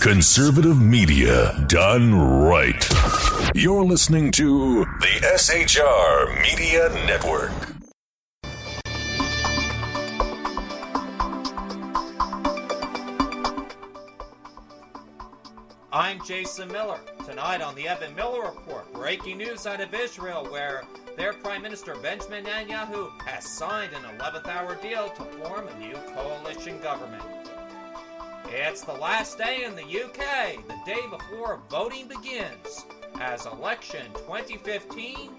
Conservative media done right. You're listening to the SHR Media Network. I'm Jason Miller. Tonight on the Evan Miller Report, breaking news out of Israel where their Prime Minister Benjamin Netanyahu has signed an 11th hour deal to form a new coalition government. It's the last day in the UK, the day before voting begins, as election 2015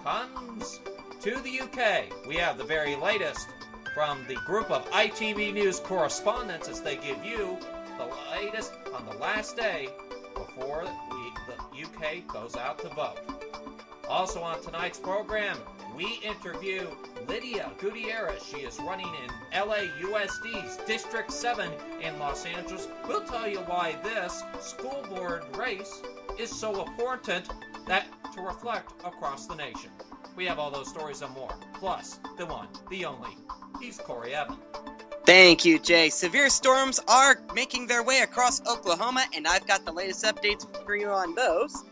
comes to the UK. We have the very latest from the group of ITV News correspondents as they give you the latest on the last day before the UK goes out to vote. Also on tonight's program, we interview Lydia Gutierrez. She is running in LAUSD's District 7 in Los Angeles. We'll tell you why this school board race is so important that to reflect across the nation. We have all those stories and more. Plus, the one, the only, he's Corey Evan. Thank you, Jay. Severe storms are making their way across Oklahoma, and I've got the latest updates for you on those.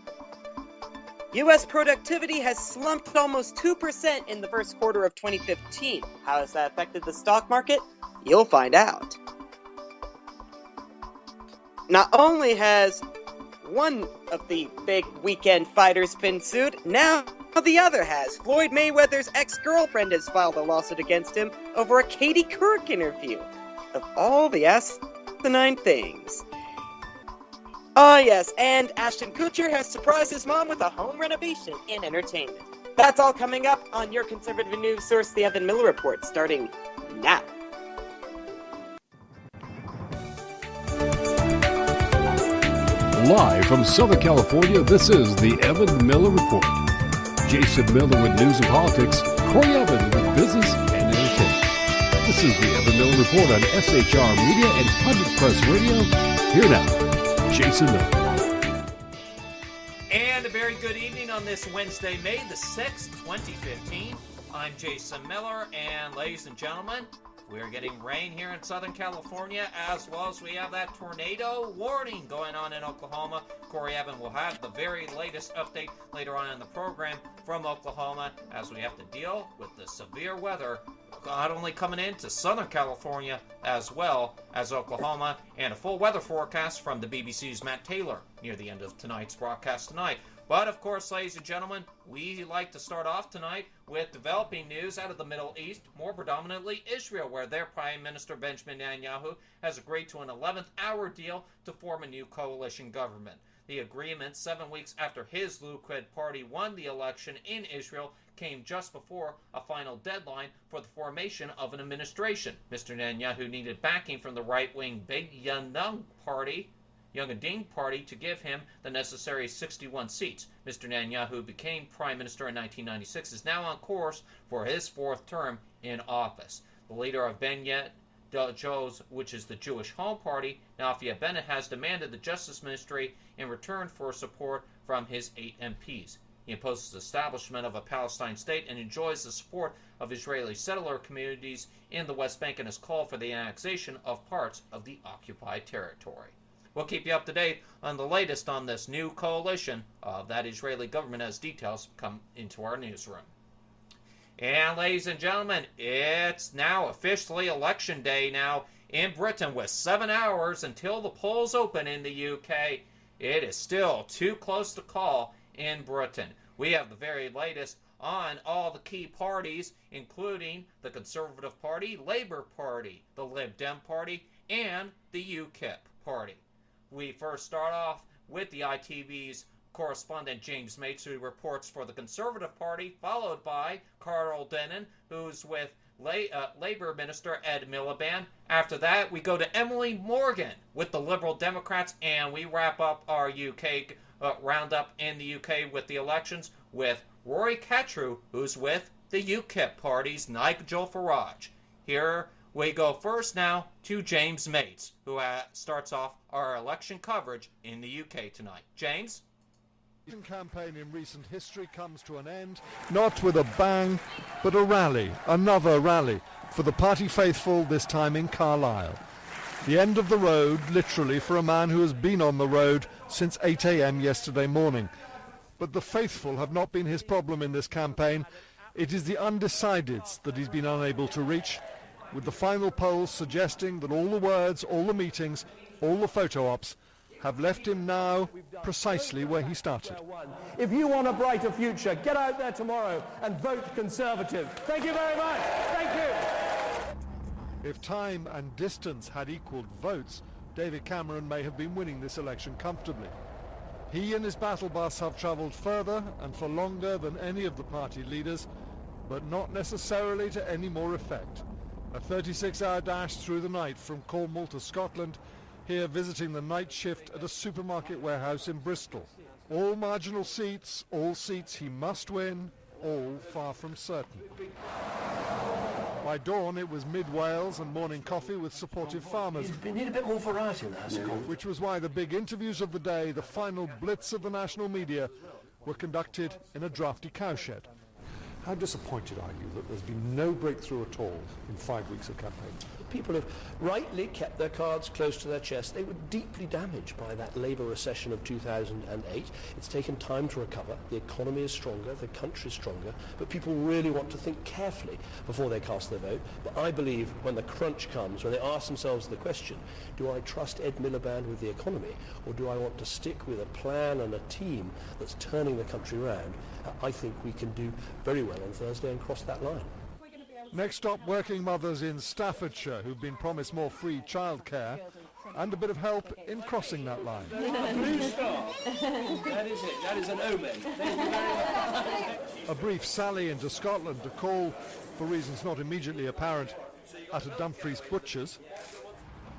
U.S. productivity has slumped almost 2% in the first quarter of 2015. How has that affected the stock market? You'll find out. Not only has one of the big weekend fighters been sued, now the other has. Floyd Mayweather's ex-girlfriend has filed a lawsuit against him over a Katie Couric interview. Of all the asinine things. Oh yes, and Ashton Kutcher has surprised his mom with a home renovation in entertainment. That's all coming up on your conservative news source, the Evan Miller Report, starting now. Live from Southern California, this is the Evan Miller Report. Jason Miller with news and politics, Corey Evan with business and entertainment. This is the Evan Miller Report on SHR Media and Public Press Radio. Here now, Jason Miller. And a very good evening on this Wednesday, May the 6th, 2015. I'm Jason Miller, and ladies and gentlemen, we're getting rain here in Southern California, as well as we have that tornado warning going on in Oklahoma. Corey Evan will have the very latest update later on in the program from Oklahoma, as we have to deal with the severe weather not only coming into Southern California as well as Oklahoma, and a full weather forecast from the BBC's Matt Taylor near the end of tonight's broadcast tonight. But of course, ladies and gentlemen, we like to start off tonight with developing news out of the Middle East, more predominantly Israel, where their Prime Minister Benjamin Netanyahu has agreed to an 11th hour deal to form a new coalition government. The agreement, 7 weeks after his Likud party won the election in Israel, came just before a final deadline for the formation of an administration. Mr. Netanyahu needed backing from the right-wing Big Yadin party to give him the necessary 61 seats. Mr. Netanyahu became prime minister in 1996, is now on course for his fourth term in office. The leader of Bennett Joes, which is the Jewish Home Party, Naftali Bennett, has demanded the Justice Ministry in return for support from his 8 MPs. He opposes the establishment of a Palestine state and enjoys the support of Israeli settler communities in the West Bank and has called for the annexation of parts of the occupied territory. We'll keep you up to date on the latest on this new coalition of that Israeli government as details come into our newsroom. And ladies and gentlemen, it's now officially election day now in Britain with 7 hours until the polls open in the UK. It is still too close to call in Britain. We have the very latest on all the key parties, including the Conservative Party, Labour Party, the Lib Dem Party, and the UKIP Party. We first start off with the ITV's correspondent James Mates, who reports for the Conservative Party, followed by Carl Dennon, who's with Labour Minister Ed Miliband. After that, we go to Emily Morgan with the Liberal Democrats, and we wrap up our UK roundup in the UK with the elections with Rory Cattrew, who's with the UKIP Party's Nigel Farage. Here we go first now to James Mates, who starts off our election coverage in the UK tonight. James? The campaign in recent history comes to an end, not with a bang, but a rally, another rally, for the party faithful, this time in Carlisle. The end of the road, literally, for a man who has been on the road since 8 a.m. yesterday morning. But the faithful have not been his problem in this campaign. It is the undecideds that he's been unable to reach, with the final polls suggesting that all the words, all the meetings, all the photo ops have left him now precisely where he started. If you want a brighter future, get out there tomorrow and vote Conservative. Thank you very much. Thank you. If time and distance had equalled votes, David Cameron may have been winning this election comfortably. He and his battle bus have travelled further and for longer than any of the party leaders, but not necessarily to any more effect. A 36-hour dash through the night from Cornwall to Scotland, here visiting the night shift at a supermarket warehouse in Bristol. All marginal seats, all seats he must win, all far from certain. By dawn it was mid-Wales and morning coffee with supportive farmers. We need a bit more variety in the House of Commons. Which was why the big interviews of the day, the final blitz of the national media, were conducted in a drafty cowshed. How disappointed are you that there's been no breakthrough at all in 5 weeks of campaign? People have rightly kept their cards close to their chest. They were deeply damaged by that Labour recession of 2008. It's taken time to recover. The economy is stronger, the country is stronger, but people really want to think carefully before they cast their vote. But I believe when the crunch comes, when they ask themselves the question, do I trust Ed Miliband with the economy, or do I want to stick with a plan and a team that's turning the country round? I think we can do very well on Thursday and cross that line. Next stop, working mothers in Staffordshire who've been promised more free childcare and a bit of help in crossing that line. Blue star. That is it. That is an omen. Thank you very much. A brief sally into Scotland to call, for reasons not immediately apparent, at a Dumfries butcher's.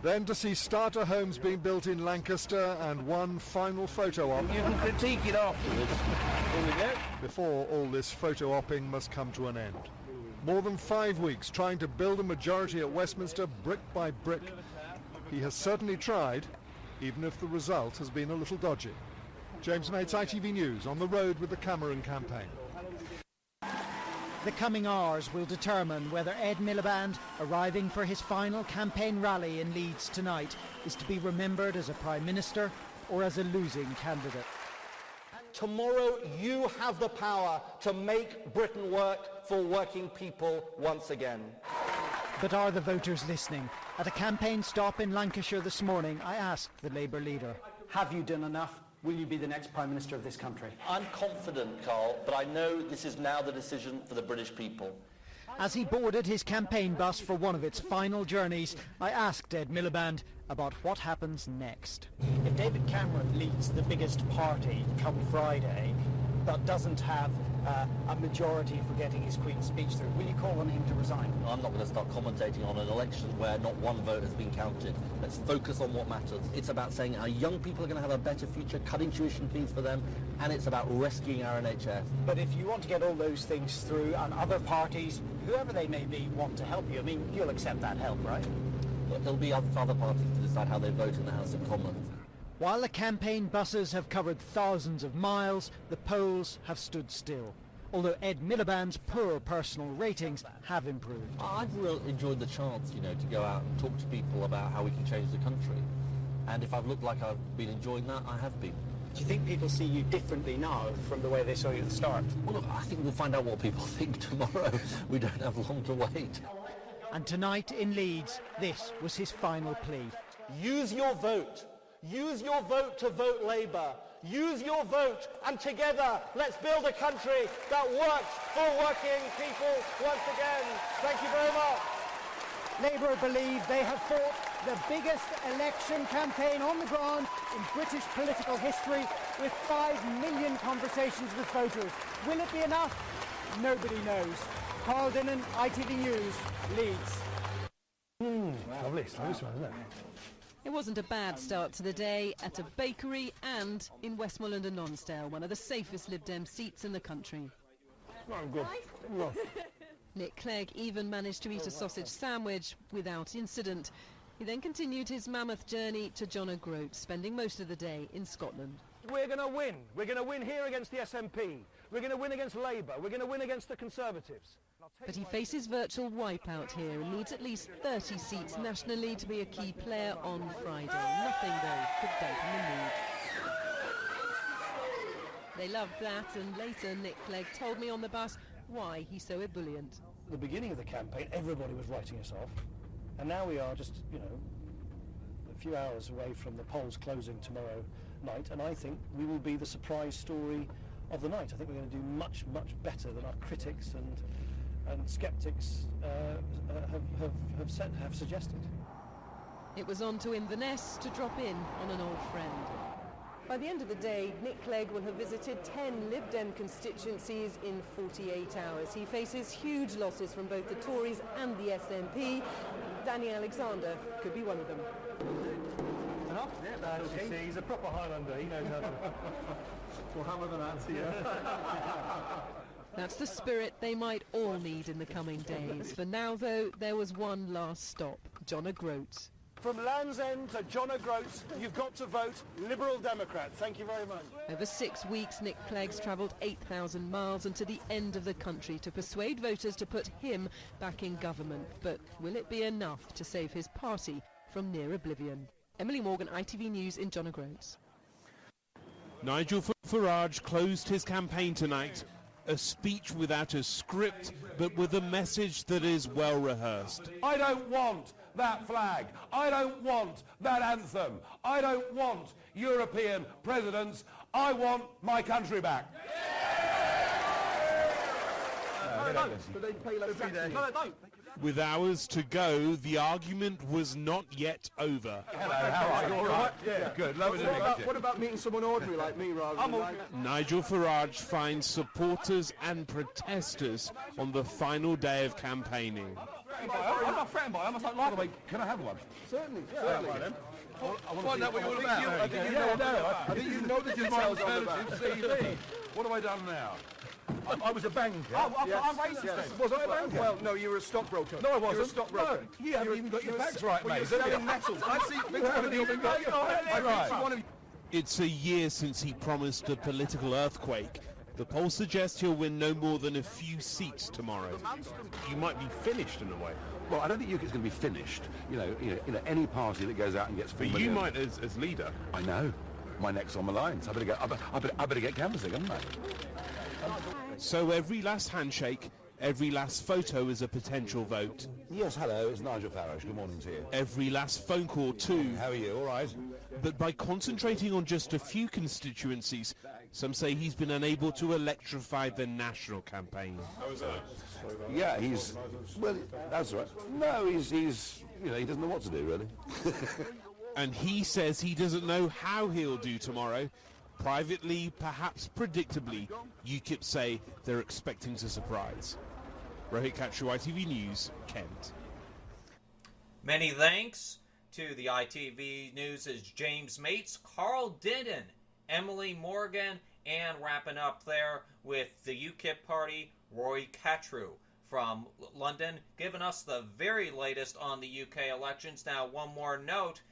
Then to see starter homes being built in Lancaster and one final photo op. You can critique it afterwards. Here we go. Before all this photo opping must come to an end. More than 5 weeks trying to build a majority at Westminster brick by brick. He has certainly tried, even if the result has been a little dodgy. James Mates, ITV News, on the road with the Cameron campaign. The coming hours will determine whether Ed Miliband, arriving for his final campaign rally in Leeds tonight, is to be remembered as a Prime Minister or as a losing candidate. Tomorrow you have the power to make Britain work for working people once again. But are the voters listening? At a campaign stop in Lancashire this morning, I asked the Labour leader. Have you done enough? Will you be the next Prime Minister of this country? I'm confident, Carl, but I know this is now the decision for the British people. As he boarded his campaign bus for one of its final journeys, I asked Ed Miliband about what happens next. If David Cameron leads the biggest party come Friday, but doesn't have a majority for getting his Queen's speech through, will you call on him to resign? I'm not going to start commentating on an election where not one vote has been counted. Let's focus on what matters. It's about saying our young people are going to have a better future, cutting tuition fees for them, and it's about rescuing our NHS. But if you want to get all those things through, and other parties, whoever they may be, want to help you, I mean, you'll accept that help, right? But it'll be up for other parties to decide how they vote in the House of Commons. While the campaign buses have covered thousands of miles, the polls have stood still. Although Ed Miliband's poor personal ratings have improved. I've really enjoyed the chance, to go out and talk to people about how we can change the country. And if I've looked like I've been enjoying that, I have been. Do you think people see you differently now from the way they saw you at the start? Well, look, I think we'll find out what people think tomorrow. We don't have long to wait. And tonight in Leeds, this was his final plea. Use your vote. Use your vote to vote Labour. Use your vote, and together let's build a country that works for working people once again. Thank you very much. Labour believe they have fought the biggest election campaign on the ground in British political history, with 5 million conversations with voters. Will it be enough? Nobody knows. Carl Dinnan, ITV News, Leeds. Lovely, it's nice one, isn't it? It wasn't a bad start to the day at a bakery and in Westmoreland and Lonsdale, one of the safest Lib Dem seats in the country. Nick Clegg even managed to eat a sausage sandwich without incident. He then continued his mammoth journey to John O'Groats, spending most of the day in Scotland. We're going to win. We're going to win here against the SNP. We're going to win against Labour. We're going to win against the Conservatives. But he faces virtual wipeout here and needs at least 30 seats nationally to be a key player on Friday. Nothing, though, could dampen the mood. They loved that, and later Nick Clegg told me on the bus why he's so ebullient. At the beginning of the campaign, everybody was writing us off, and now we are just, a few hours away from the polls closing tomorrow night, and I think we will be the surprise story of the night. I think we're going to do much, much better than our critics and sceptics have suggested. It was on to Inverness to drop in on an old friend. By the end of the day, Nick Clegg will have visited 10 Lib Dem constituencies in 48 hours. He faces huge losses from both the Tories and the SNP. Danny Alexander could be one of them. Enough? Yeah, okay. He's a proper Highlander. He knows how to... We'll hammer the Nazi. That's the spirit they might all need in the coming days. For now, though, there was one last stop, John O'Groats. From Land's End to John O'Groats, you've got to vote Liberal Democrat. Thank you very much. Over 6 weeks, Nick Clegg's travelled 8,000 miles and to the end of the country to persuade voters to put him back in government. But will it be enough to save his party from near oblivion? Emily Morgan, ITV News in John O'Groats. Nigel Farage closed his campaign tonight. A speech without a script, but with a message that is well rehearsed. I don't want that flag. I don't want that anthem. I don't want European presidents. I want my country back. With hours to go, the argument was not yet over. Hello, how are you? All right? Yeah, good. Lovely to meet you. What about meeting someone ordinary like me rather than like... Nigel Farage finds supporters and protesters on the final day of campaigning. I'm not threatened by it. I must not like the way. Can I have one? Certainly. Find out what you're all about. I think you know the details on the CV. What have I done now? I was a banker. I'm racist then. Was I a banker? Well, no, you were a stockbroker. No, I wasn't. You were a stockbroker. No, you haven't even got your facts right, mate. You were selling metals. I see things haven't even got your facts right. It's a year since he promised a political earthquake. The polls suggest he'll win no more than a few seats tomorrow. You might be finished in a way. Well, I don't think UKIP's going to be finished. You know, any party that goes out and gets... But you might as leader. I know. My neck's on the line. So I better get canvassing, haven't I? So every last handshake, every last photo is a potential vote. Yes, hello, it's Nigel Farage. Good morning to you. Every last phone call too. How are you? All right. But by concentrating on just a few constituencies, some say he's been unable to electrify the national campaign. How is that? Yeah, well, that's right. No, he's he doesn't know what to do, really. And he says he doesn't know how he'll do tomorrow. Privately, perhaps predictably, UKIP say they're expecting to surprise. Rohit Kachru, ITV News, Kent. Many thanks to the ITV News' James Mates, Carl Denton, Emily Morgan, and wrapping up there with the UKIP party, Roy Kachru from London, giving us the very latest on the UK elections. Now, one more note.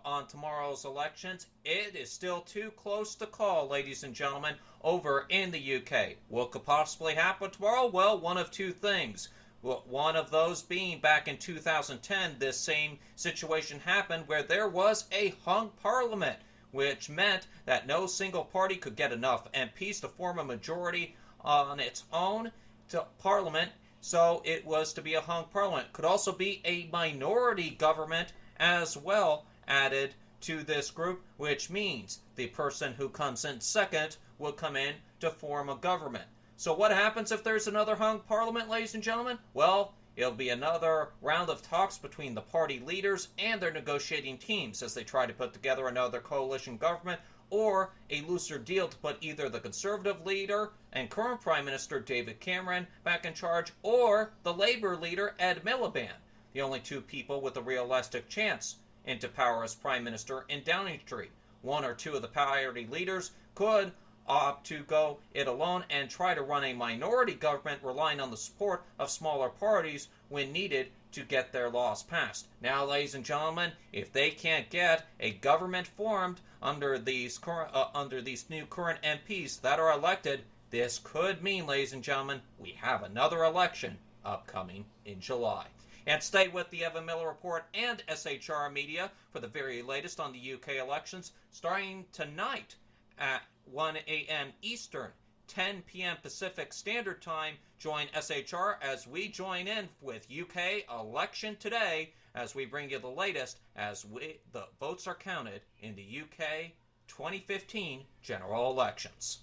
On tomorrow's elections, it is still too close to call, ladies and gentlemen, over in the UK. What could possibly happen tomorrow? Well, one of two things. One of those being back in 2010, this same situation happened where there was a hung parliament, which meant that no single party could get enough MPs to form a majority on its own to parliament, so it was to be a hung parliament. Could also be a minority government as well added to this group, which means the person who comes in second will come in to form a government. So what happens if there's another hung parliament, ladies and gentlemen? Well, it'll be another round of talks between the party leaders and their negotiating teams as they try to put together another coalition government or a looser deal to put either the Conservative leader and current Prime Minister David Cameron back in charge or the Labour leader Ed Miliband, the only two people with a realistic chance into power as Prime Minister in Downing Street. One or two of the party leaders could opt to go it alone and try to run a minority government relying on the support of smaller parties when needed to get their laws passed. Now, ladies and gentlemen, if they can't get a government formed under these new current MPs that are elected, This could mean, ladies and gentlemen, we have another election upcoming in July. And stay with the Evan Miller Report and SHR Media for the very latest on the UK elections, starting tonight at 1 a.m. Eastern, 10 p.m. Pacific Standard Time. Join SHR as we join in with UK Election Today as we bring you the latest as the votes are counted in the UK 2015 general elections.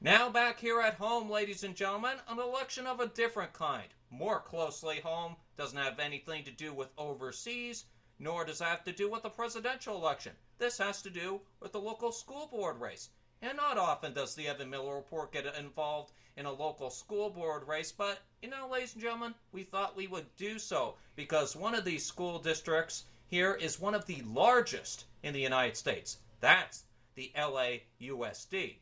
Now back here at home, ladies and gentlemen, an election of a different kind. More closely home, doesn't have anything to do with overseas, nor does it have to do with the presidential election. This has to do with the local school board race. And not often does the Evan Miller Report get involved in a local school board race, but, ladies and gentlemen, we thought we would do so because one of these school districts here is one of the largest in the United States. That's the LAUSD.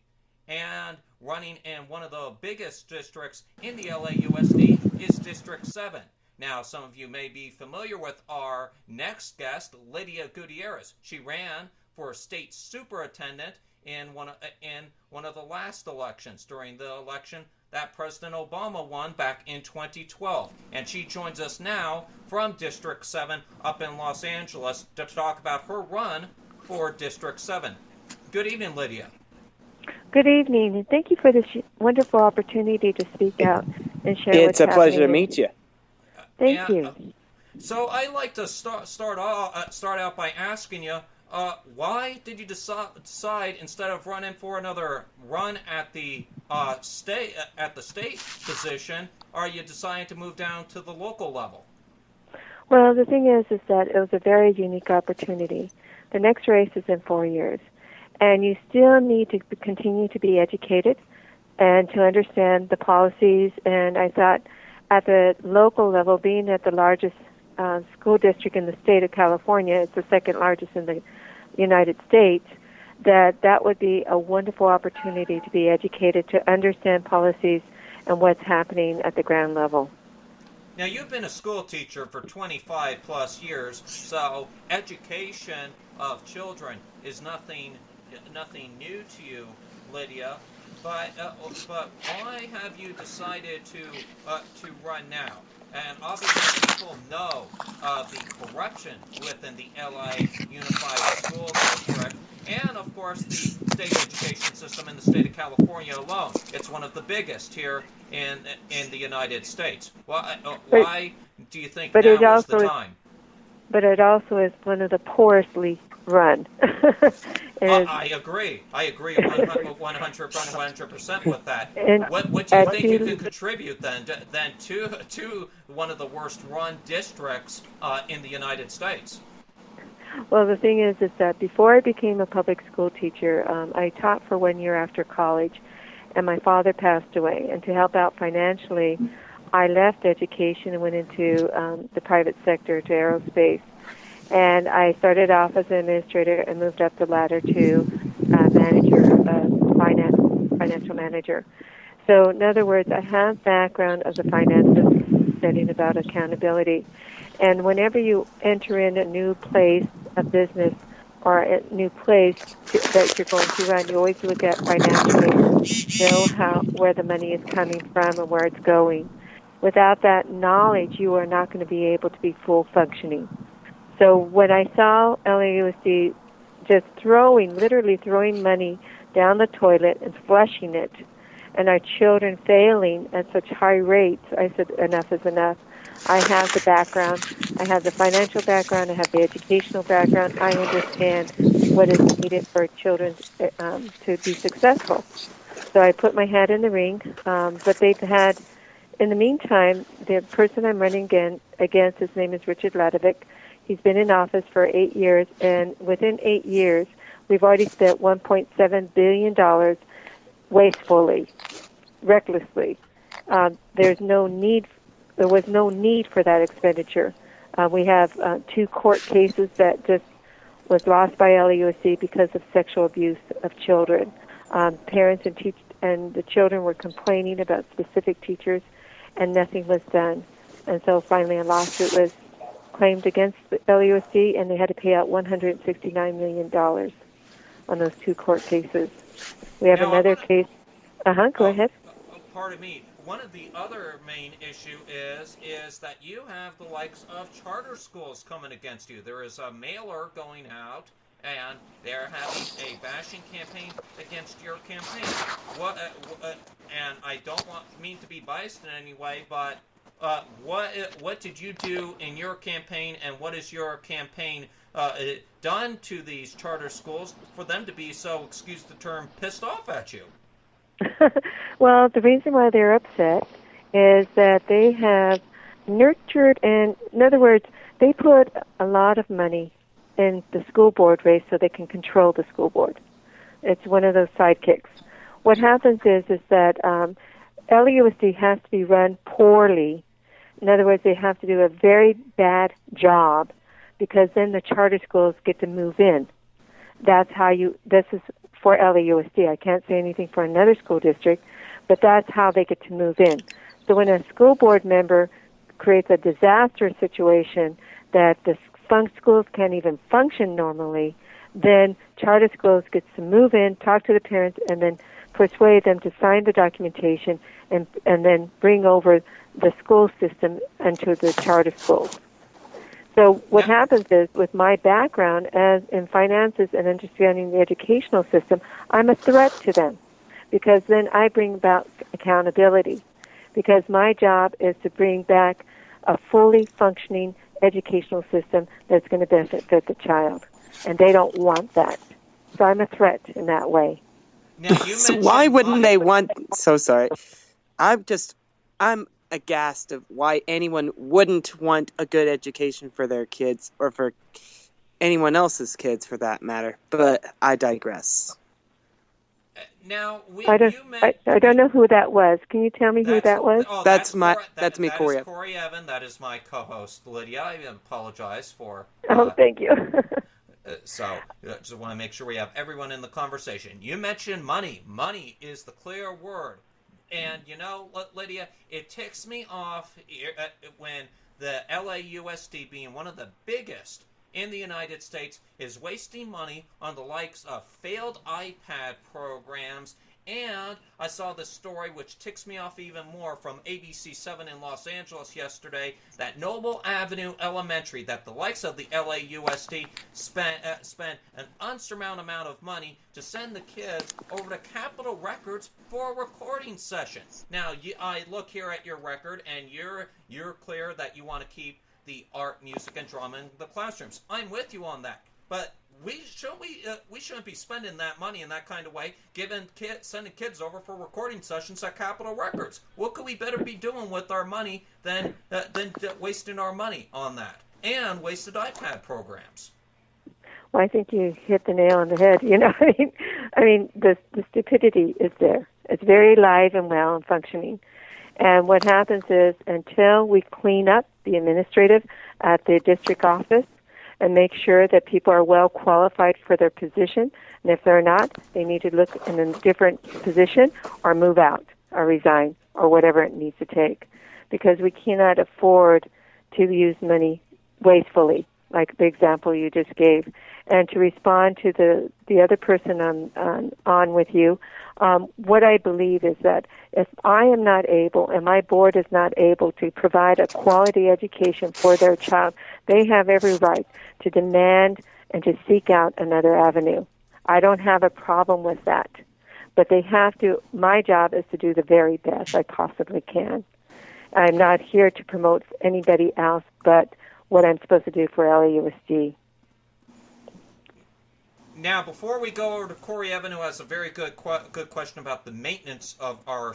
And running in one of the biggest districts in the LAUSD is District 7. Now, some of you may be familiar with our next guest, Lydia Gutierrez. She ran for state superintendent in one of the last elections, during the election that President Obama won back in 2012. And she joins us now from District 7 up in Los Angeles to talk about her run for District 7. Good evening, Lydia. Good evening, and thank you for this wonderful opportunity to speak out and share It's a pleasure to meet you. Thank you. So I'd like to start out by asking you, why did you decide instead of running for another run at the state position, are you deciding to move down to the local level? Well, the thing is that it was a very unique opportunity. The next race is in 4 years. And you still need to continue to be educated and to understand the policies. And I thought at the local level, being at the largest school district in the state of California, it's the second largest in the United States, that would be a wonderful opportunity to be educated, to understand policies and what's happening at the ground level. Now, you've been a school teacher for 25 plus years, so education of children is nothing new to you, Lydia, but why have you decided to run now? And obviously people know of the corruption within the LA Unified School District, and of course the state education system in the state of California alone. It's one of the biggest here in the United States. Why do you think now is the time? But it also is one of the poorly run. I agree 100% with that. And what do you think you can contribute then to one of the worst run districts in the United States? Well, the thing is that before I became a public school teacher, I taught for 1 year after college, and my father passed away. And to help out financially, I left education and went into the private sector, to aerospace. And I started off as an administrator and moved up the ladder to financial manager. So in other words, I have background of the finances, studying about accountability. And whenever you enter in a new place, a business, or a new place that you're going to run, you always look at financially, know where the money is coming from and where it's going. Without that knowledge, you are not going to be able to be full functioning. So when I saw LAUSD just literally throwing money down the toilet and flushing it, and our children failing at such high rates, I said, enough is enough. I have the background. I have the financial background. I have the educational background. I understand what is needed for children to be successful. So I put my hat in the ring. But they've had, in the meantime, the person I'm running against, his name is Richard Ladovic. He's been in office for 8 years, and within 8 years, we've already spent $1.7 billion wastefully, recklessly. There was no need for that expenditure. We have 2 court cases that just was lost by LAUSD because of sexual abuse of children. Parents and the children were complaining about specific teachers, and nothing was done. And so finally a lawsuit was claimed against the LAUSD, and they had to pay out $169 million on those 2 court cases. We have another case Go ahead. Pardon me. One of the other main issue is that you have the likes of charter schools coming against you. There is a mailer going out, and they're having a bashing campaign against your campaign. And I don't mean to be biased in any way, but what did you do in your campaign, and what is your campaign done to these charter schools for them to be so, excuse the term, pissed off at you? Well, the reason why they're upset is that they have nurtured, and in other words, they put a lot of money in the school board race so they can control the school board. It's one of those sidekicks. What happens is that LAUSD has to be run poorly. In other words, they have to do a very bad job, because then the charter schools get to move in. That's how this is for LAUSD. I can't say anything for another school district, but that's how they get to move in. So when a school board member creates a disastrous situation that the schools can't even function normally, then charter schools get to move in, talk to the parents, and then persuade them to sign the documentation and then bring over the school system into the charter schools. So what happens is, with my background as in finances and understanding the educational system, I'm a threat to them, because then I bring about accountability, because my job is to bring back a fully functioning educational system that's going to benefit the child, and they don't want that. So I'm a threat in that way. Now, So why wouldn't they want? So sorry, I'm aghast of why anyone wouldn't want a good education for their kids, or for anyone else's kids for that matter. But I digress. Now, I don't know who that was. Can you tell me who that was? That's me, Corey. That is Corey Evan. That is my co-host, Lydia. I apologize for... thank you. So, just want to make sure we have everyone in the conversation. You mentioned money. Money is the clear word. And, you know, Lydia, it ticks me off when the LAUSD, being one of the biggest in the United States, is wasting money on the likes of failed iPad programs. And I saw this story, which ticks me off even more, from ABC7 in Los Angeles yesterday, that Noble Avenue Elementary, that the likes of the LAUSD spent an unsurmountable amount of money to send the kids over to Capitol Records for a recording session. Now, I look here at your record, and you're clear that you want to keep the art, music, and drama in the classrooms. I'm with you on that. But we shouldn't be spending that money in that kind of way, sending kids over for recording sessions at Capitol Records. What could we better be doing with our money than wasting our money on that, and wasted iPad programs? Well, I think you hit the nail on the head. You know, I mean, the stupidity is there. It's very live and well and functioning. And what happens is, until we clean up the administrative at the district office and make sure that people are well qualified for their position, and if they're not, they need to look in a different position or move out or resign or whatever it needs to take, because we cannot afford to use money wastefully, like the example you just gave. And to respond to the other person on with you, what I believe is that if I am not able, and my board is not able, to provide a quality education for their child, they have every right to demand and to seek out another avenue. I don't have a problem with that. But they have to, my job is to do the very best I possibly can. I'm not here to promote anybody else but what I'm supposed to do for LAUSD. Now, before we go over to Corey Evan, who has a very good question about the maintenance of our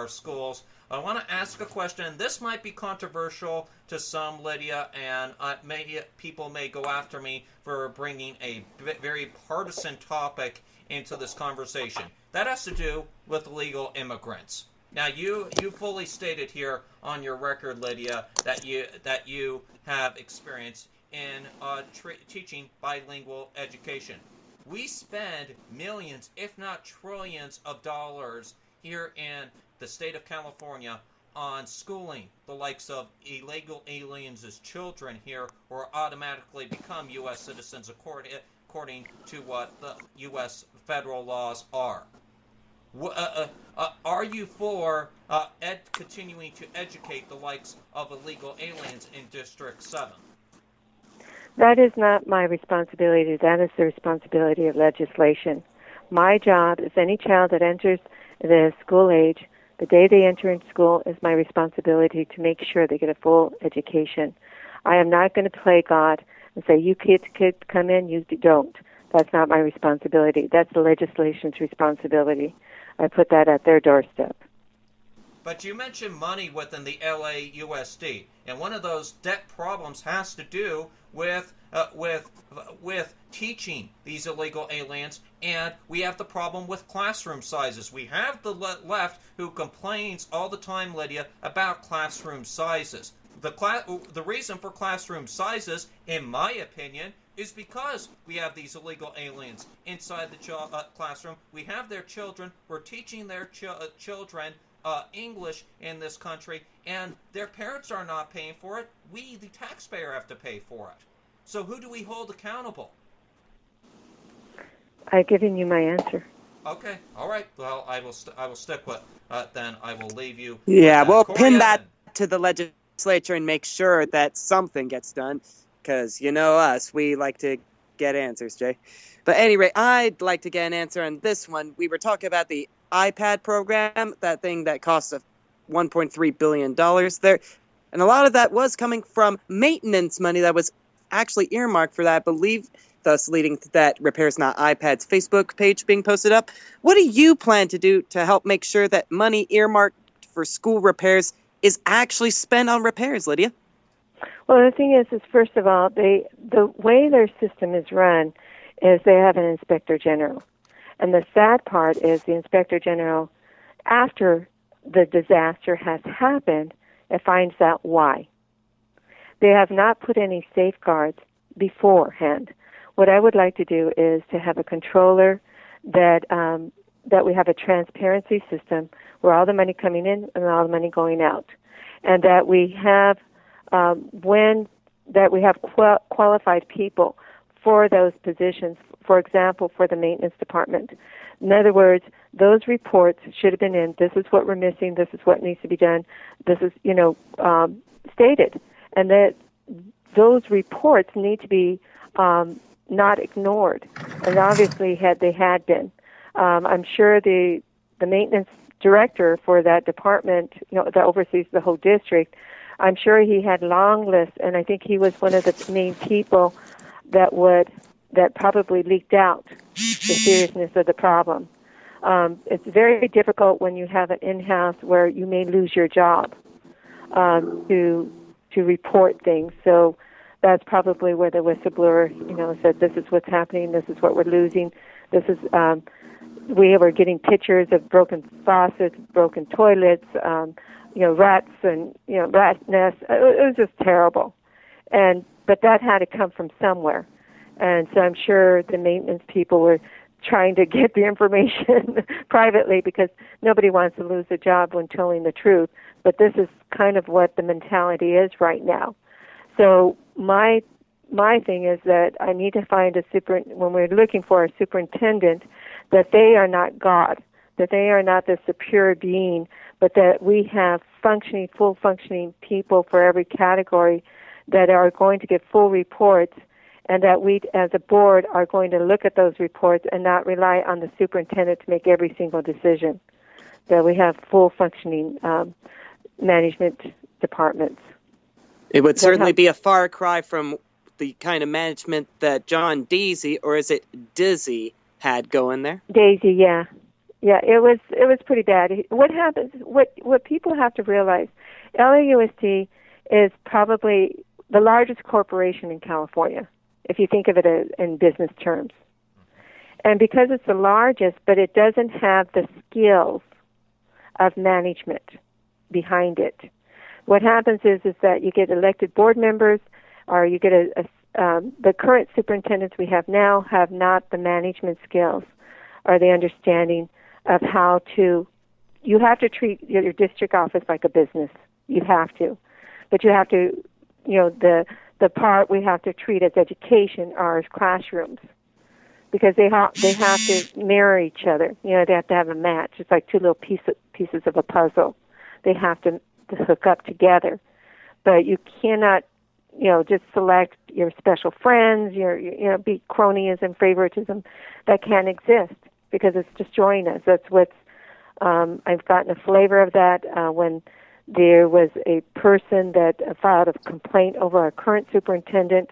schools, I want to ask a question. This might be controversial to some, Lydia, and people may go after me for bringing a very partisan topic into this conversation. That has to do with illegal immigrants. Now, you fully stated here on your record, Lydia, that you have experience in teaching bilingual education. We spend millions, if not trillions, of dollars here in the state of California on schooling the likes of illegal aliens as children here, or automatically become U.S. citizens according to what the U.S. federal laws are. Are you for continuing to educate the likes of illegal aliens in District 7? That is not my responsibility. That is the responsibility of legislation. My job is any child that enters the school age, the day they enter into school, is my responsibility to make sure they get a full education. I am not going to play God and say, you kids come in, you don't. That's not my responsibility. That's the legislation's responsibility. I put that at their doorstep. But you mentioned money within the LAUSD, and one of those debt problems has to do with teaching these illegal aliens, and we have the problem with classroom sizes. We have the left who complains all the time, Lydia, about classroom sizes. The reason for classroom sizes, in my opinion, is because we have these illegal aliens inside the classroom. We have their children. We're teaching their children English in this country, and their parents are not paying for it. We, the taxpayer, have to pay for it. So who do we hold accountable? I've given you my answer. Okay, all right. Well, I will stick with then. I will leave you. Yeah, with, we'll Corey pin Evans. that to the legislature and make sure that something gets done. Because you know us, we like to get answers, Jay. But anyway, I'd like to get an answer on this one. We were talking about the iPad program, that thing that cost $1.3 billion there. And a lot of that was coming from maintenance money that was actually earmarked for that, I believe, thus leading to that Repairs Not iPads Facebook page being posted up. What do you plan to do to help make sure that money earmarked for school repairs is actually spent on repairs, Lydia? Well, the thing is first of all, the way their system is run is they have an inspector general. And the sad part is the inspector general, after the disaster has happened, it finds out why. They have not put any safeguards beforehand. What I would like to do is to have a controller that we have a transparency system where all the money coming in and all the money going out, and that we have qualified people for those positions. For example, for the maintenance department. In other words, those reports should have been in. This is what we're missing. This is what needs to be done. This is, stated, and that those reports need to be not ignored. And obviously, they had been. I'm sure the maintenance director for that department, that oversees the whole district, I'm sure he had long lists, and I think he was one of the main people that probably leaked out the seriousness of the problem. It's very difficult when you have an in-house where you may lose your job to report things. So that's probably where the whistleblower, said this is what's happening, this is what we're losing, this is we were getting pictures of broken faucets, broken toilets, rats and rat nests. It was just terrible, but that had to come from somewhere. And so I'm sure the maintenance people were trying to get the information privately because nobody wants to lose a job when telling the truth. But this is kind of what the mentality is right now. So my thing is that I need to find when we're looking for a superintendent, that they are not God, that they are not the superior being, but that we have full functioning people for every category that are going to get full reports, and that we as a board are going to look at those reports and not rely on the superintendent to make every single decision, that we have full functioning management departments. It would certainly be a far cry from the kind of management that John Daisy, or is it Dizzy, had going there. Daisy, yeah. Yeah, it was pretty bad. What happens, what people have to realize, LAUSD is probably the largest corporation in California, if you think of it in business terms. And because it's the largest, but it doesn't have the skills of management behind it. What happens is that you get elected board members, or you get the current superintendents we have now have not the management skills or the understanding of how you have to treat your district office like a business. You have to. But you have to, the part we have to treat as education are as classrooms. because they have to mirror each other. You know, they have to have a match. It's like two little pieces of a puzzle. They have to hook up together. But you cannot, you know, just select your special friends, be cronyism, favoritism. That can't exist because it's destroying us. That's what's, I've gotten a flavor of that when there was a person that filed a complaint over our current superintendent.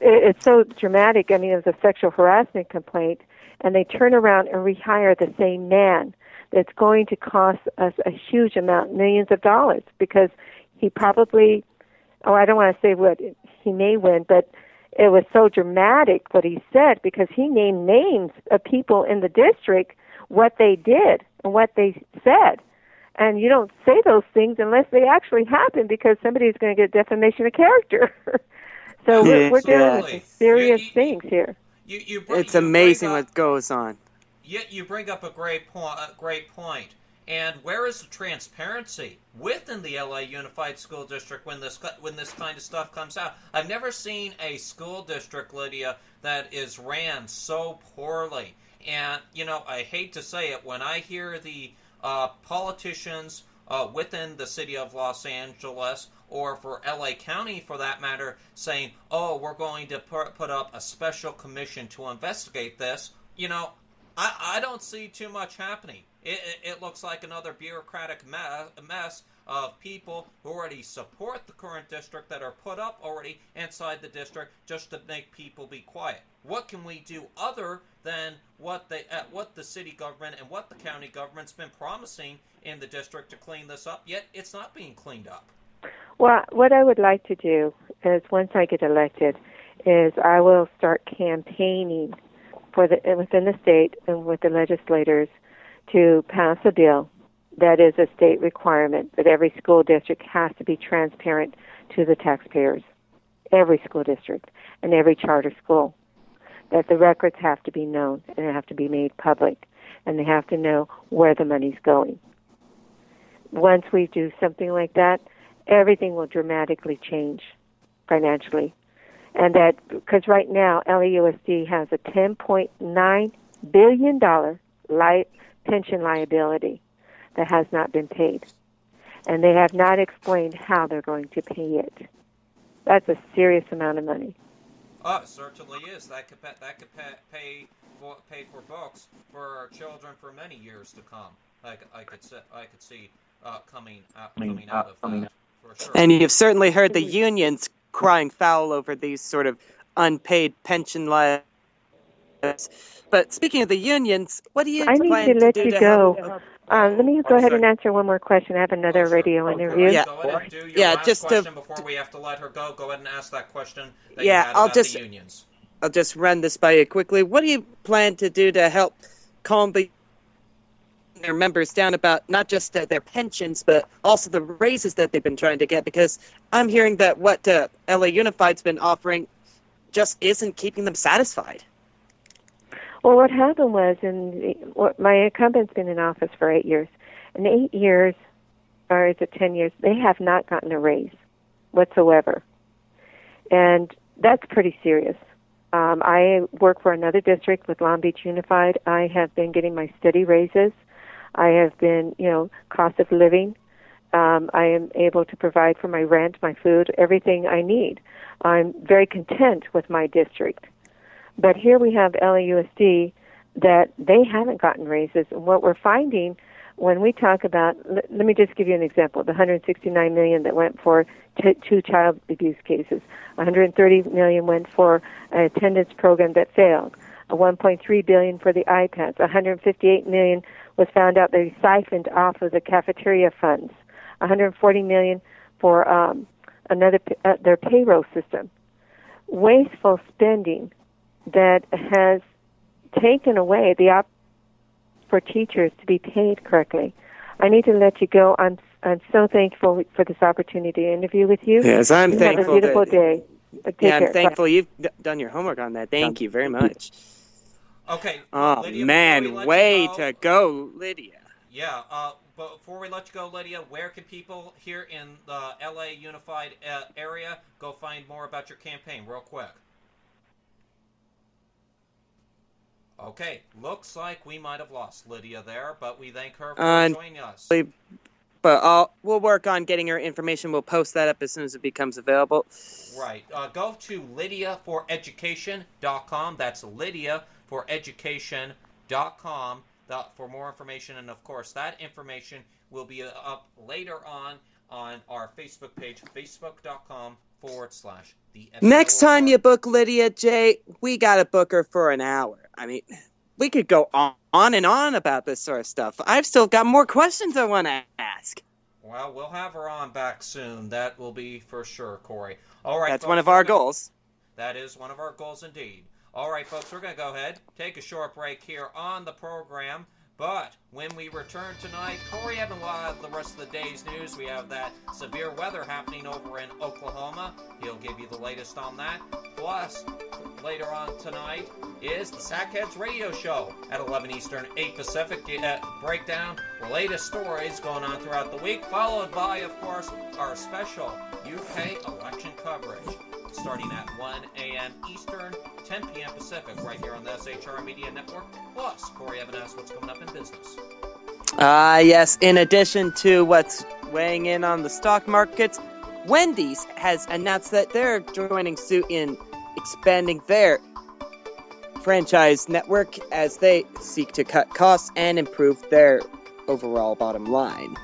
It's so dramatic. I mean, it was a sexual harassment complaint, and they turn around and rehire the same man. That's going to cost us a huge amount, millions of dollars, because he probably, I don't want to say what he may win, but it was so dramatic what he said because he named names of people in the district, what they did and what they said. And you don't say those things unless they actually happen because somebody's going to get defamation of character. So we're dealing with serious things here. It's amazing what goes on. You bring up a great point. And where is the transparency within the LA Unified School District when this kind of stuff comes out? I've never seen a school district, Lydia, that is ran so poorly. And, you know, I hate to say it, when I hear the politicians within the city of Los Angeles, or for LA County for that matter, saying, oh, we're going to put up a special commission to investigate this, you know, I don't see too much happening. It looks like another bureaucratic mess of people who already support the current district that are put up already inside the district just to make people be quiet. What can we do other than what the city government and what the county government's been promising in the district to clean this up, yet it's not being cleaned up? Well, what I would like to do is once I get elected is I will start campaigning within the state and with the legislators to pass a bill that is a state requirement that every school district has to be transparent to the taxpayers, every school district and every charter school, that the records have to be known and they have to be made public and they have to know where the money's going. Once we do something like that, everything will dramatically change financially. And that, because right now, LAUSD has a $10.9 billion pension liability that has not been paid. And they have not explained how they're going to pay it. That's a serious amount of money. Oh, it certainly is. That could pay for books for our children for many years to come. I could see coming out of that. For sure. And you've certainly heard the unions crying foul over these sort of unpaid pension liabilities. But speaking of the unions, what do you plan to do? I need to let you go. Help? Let me go ahead and answer one more question. I have another radio interview. Yeah, go ahead and do your last question before we have to let her go. Go ahead and ask that question that you had about the unions. I'll just run this by you quickly. What do you plan to do to help calm their members down about not just their pensions, but also the raises that they've been trying to get? Because I'm hearing that what LA Unified's been offering just isn't keeping them satisfied. Well, what happened was, my incumbent's been in office for 8 years. In 8 years, or is it 10 years, they have not gotten a raise whatsoever. And that's pretty serious. I work for another district with Long Beach Unified. I have been getting my steady raises. I have been, cost of living. I am able to provide for my rent, my food, everything I need. I'm very content with my district. But here we have LAUSD that they haven't gotten raises. And what we're finding when we talk about, let me just give you an example, the $169 million that went for two child abuse cases, $130 million went for an attendance program that failed, $1.3 billion for the iPads, $158 million was found out they siphoned off of the cafeteria funds, $140 million for their payroll system. Wasteful spending that has taken away the opportunity for teachers to be paid correctly. I need to let you go. I'm so thankful for this opportunity to interview with you. Yes, I'm thankful. Have a beautiful day. I'm thankful you've done your homework on that. Thank you very much. Okay. Oh, Lydia, man, way to go, Lydia. Yeah, but before we let you go, Lydia, where can people here in the LA Unified area go find more about your campaign real quick? Okay, looks like we might have lost Lydia there, but we thank her for joining us. But we'll work on getting her information. We'll post that up as soon as it becomes available. Right. Go to LydiaForEducation.com. That's LydiaForEducation.com for more information. And, of course, that information will be up later on our Facebook page, facebook.com/the. Next time you book Lydia, Jay, we got to book her for an hour. I mean, we could go on and on about this sort of stuff. I've still got more questions I want to ask. Well, we'll have her on back soon. That will be for sure, Corey. All right, that's folks, one of our goals. That is one of our goals indeed. All right, folks, we're going to go ahead, take a short break here on the program. But when we return tonight, Corey Evan will have the rest of the day's news. We have that severe weather happening over in Oklahoma. He'll give you the latest on that. Plus, later on tonight is the Sackheads Radio Show at 11 Eastern, 8 Pacific. Breakdown the latest stories going on throughout the week, followed by, of course, our special UK election coverage, starting at 1 a.m. Eastern, 10 p.m. Pacific, right here on the SHR Media Network. Plus, Corey Evan asks what's coming up in business. Yes, in addition to what's weighing in on the stock markets, Wendy's has announced that they're joining suit in expanding their franchise network as they seek to cut costs and improve their overall bottom line.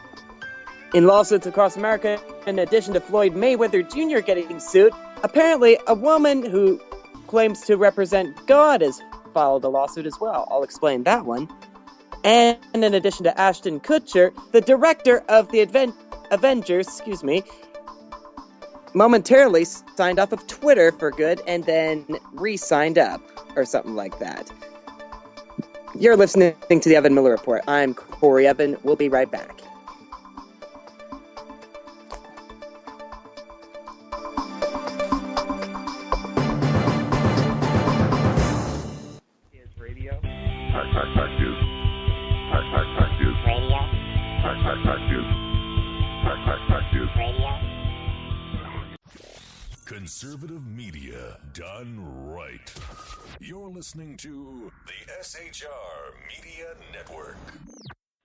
In lawsuits across America, in addition to Floyd Mayweather Jr. getting sued, apparently a woman who claims to represent God has filed a lawsuit as well. I'll explain that one. And in addition to Ashton Kutcher, the director of the Avengers, momentarily signed off of Twitter for good and then re-signed up, or something like that. You're listening to the Evan Miller Report. I'm Corey Evan. We'll be right back. Conservative media done right. You're listening to the SHR Media Network.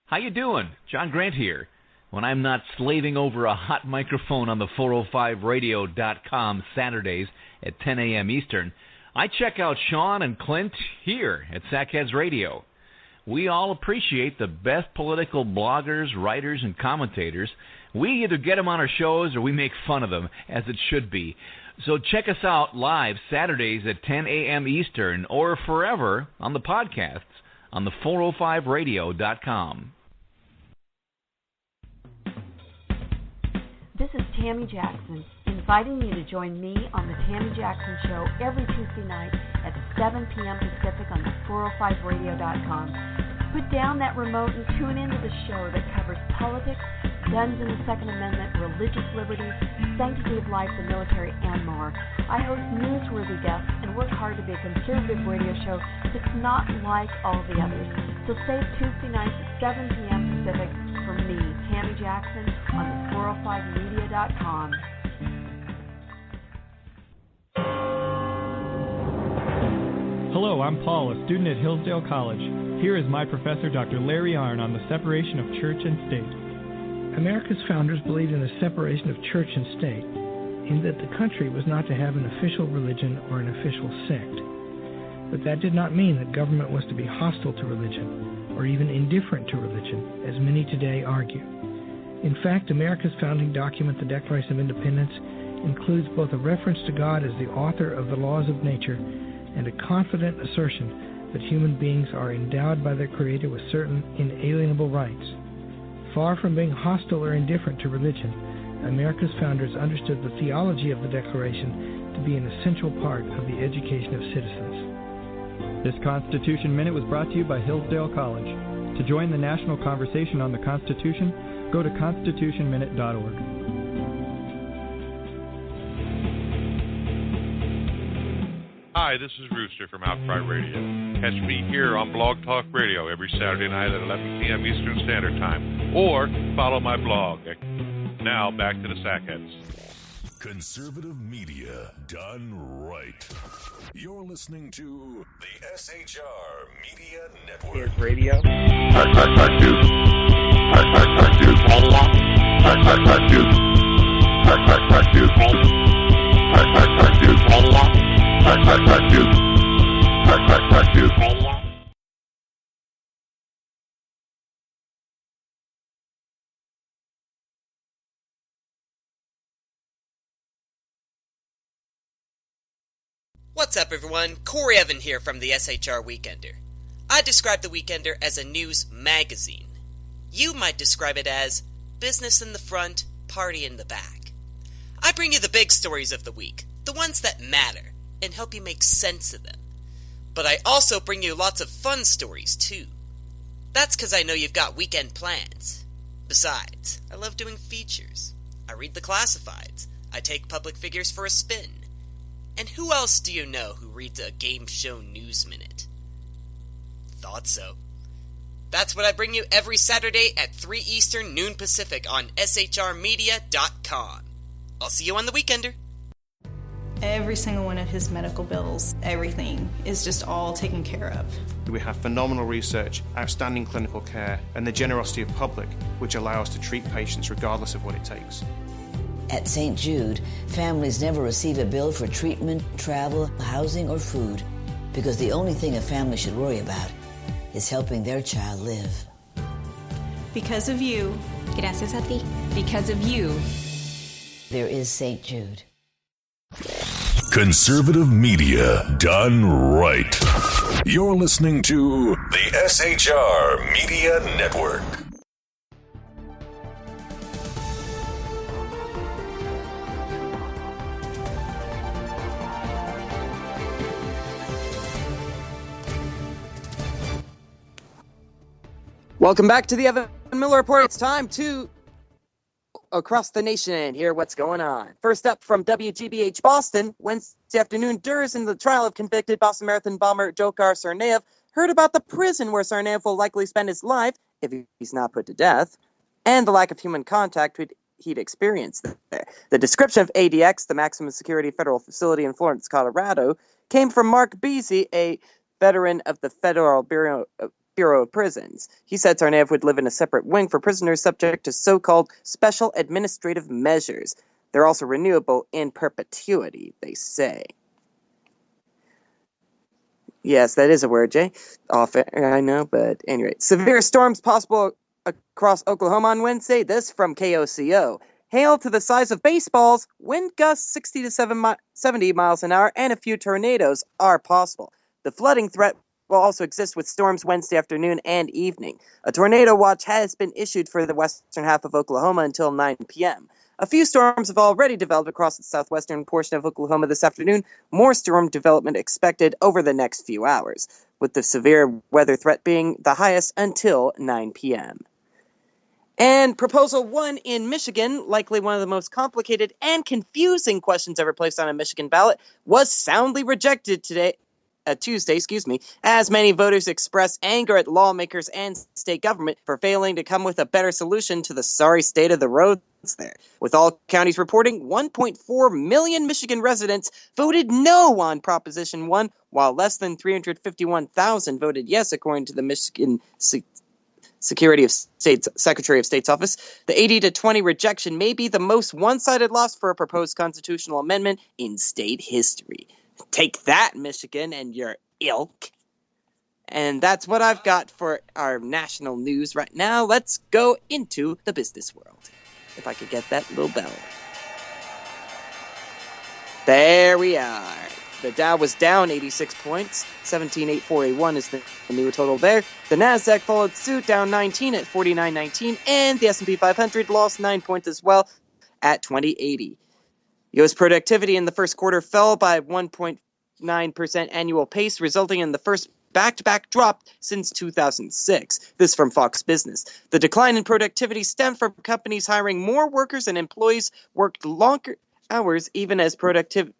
How you doing? John Grant here. When I'm not slaving over a hot microphone on the 405radio.com Saturdays at 10 a.m. Eastern, I check out Sean and Clint here at Sackheads Radio. We all appreciate the best political bloggers, writers, and commentators. We either get them on our shows or we make fun of them, as it should be. So check us out live Saturdays at 10 a.m. Eastern or forever on the podcasts on the 405radio.com. This is Tammy Jackson, inviting you to join me on the Tammy Jackson Show every Tuesday night at 7 p.m. Pacific on the 405radio.com. Put down that remote and tune into the show that covers politics, guns and the Second Amendment, religious liberties, sanctity of life, the military, and more. I host newsworthy guests and work hard to be a conservative radio show that's not like all the others. So save Tuesday nights at 7 p.m. Pacific for me, Tammy Jackson, on the 405media.com. Hello, I'm Paul, a student at Hillsdale College. Here is my professor, Dr. Larry Arnn, on the separation of church and state. America's founders believed in the separation of church and state, in that the country was not to have an official religion or an official sect. But that did not mean that government was to be hostile to religion, or even indifferent to religion, as many today argue. In fact, America's founding document, the Declaration of Independence, includes both a reference to God as the author of the laws of nature and a confident assertion that human beings are endowed by their Creator with certain inalienable rights. Far from being hostile or indifferent to religion, America's founders understood the theology of the Declaration to be an essential part of the education of citizens. This Constitution Minute was brought to you by Hillsdale College. To join the national conversation on the Constitution, go to constitutionminute.org. Hi, this is Rooster from Outcry Radio. Catch me here on Blog Talk Radio every Saturday night at 11 p.m. Eastern Standard Time, or follow my blog. Now, back to the Sackheads. Conservative media done right. You're listening to the SHR Media Network. Here's radio. What's up, everyone? Corey Evan here from the SHR Weekender. I describe the Weekender as a news magazine. You might describe it as business in the front, party in the back. I bring you the big stories of the week, the ones that matter, and help you make sense of them. But I also bring you lots of fun stories, too. That's because I know you've got weekend plans. Besides, I love doing features. I read the classifieds. I take public figures for a spin. And who else do you know who reads a game show news minute? Thought so. That's what I bring you every Saturday at 3 Eastern, noon Pacific on shrmedia.com. I'll see you on the Weekender. Every single one of his medical bills, everything is just all taken care of. We have phenomenal research, outstanding clinical care, and the generosity of public, which allow us to treat patients regardless of what it takes. At St. Jude, families never receive a bill for treatment, travel, housing, or food, because the only thing a family should worry about is helping their child live. Because of you. Gracias a ti. Because of you. There is St. Jude. Conservative media done right. You're listening to the SHR Media Network. Welcome back to the Evan Miller Report. It's time to across the nation and hear what's going on. First up from WGBH Boston, Wednesday afternoon, jurors in the trial of convicted Boston Marathon bomber Dzhokhar Tsarnaev heard about the prison where Tsarnaev will likely spend his life if he's not put to death, and the lack of human contact he'd experienced there. The description of ADX, the maximum security federal facility in Florence, Colorado, came from Mark Beasy, a veteran of the Federal Bureau of Prisons. He said Tsarnaev would live in a separate wing for prisoners subject to so-called special administrative measures. They're also renewable in perpetuity, they say. Yes, that is a word, Jay. Off air, I know, but anyway. Severe storms possible across Oklahoma on Wednesday. This from KOCO. Hail to the size of baseballs, wind gusts 60 to 70 miles an hour, and a few tornadoes are possible. The flooding threat will also exist with storms Wednesday afternoon and evening. A tornado watch has been issued for the western half of Oklahoma until 9 p.m. A few storms have already developed across the southwestern portion of Oklahoma this afternoon. More storm development expected over the next few hours, with the severe weather threat being the highest until 9 p.m. And Proposal 1 in Michigan, likely one of the most complicated and confusing questions ever placed on a Michigan ballot, was soundly rejected Tuesday, as many voters expressed anger at lawmakers and state government for failing to come with a better solution to the sorry state of the roads there. With all counties reporting, 1.4 million Michigan residents voted no on Proposition 1, while less than 351,000 voted yes, according to the Michigan Secretary of State's office. The 80-20 rejection may be the most one-sided loss for a proposed constitutional amendment in state history. Take that, Michigan, and your ilk. And that's what I've got for our national news right now. Let's go into the business world. If I could get that little bell. There we are. The Dow was down 86 points. 17,841 is the new total there. The Nasdaq followed suit, down 19 at 49.19. And the S&P 500 lost 9 points as well at 2080. U.S. productivity in the first quarter fell by 1.9% annual pace, resulting in the first back-to-back drop since 2006. This from Fox Business. The decline in productivity stemmed from companies hiring more workers and employees worked longer hours even as production